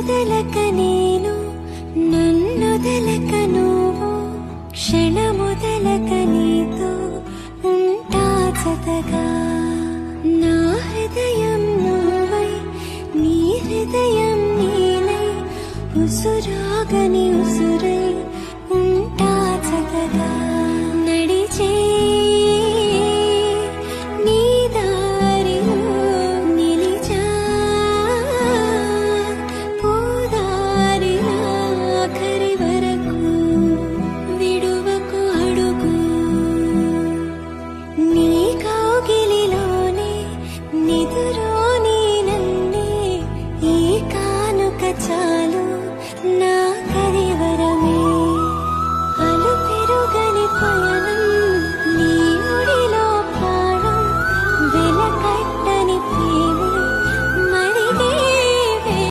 వదలక నేను నన్నొదలక నువ్వు క్షణముదలక నీతో ఉంటా జతగా నా హృదయం నువ్వై నీ హృదయం నీలై ఉసురాగని ఉసురై ఉంటా జతగా నడిచే నీ దారిలో నిలిచా పోదారిలా ఆఖరి వరకు విడువకు అడుగు నీ కౌగిలిలోనే నిదురోని నన్నే ఈ కానుక చాలు నా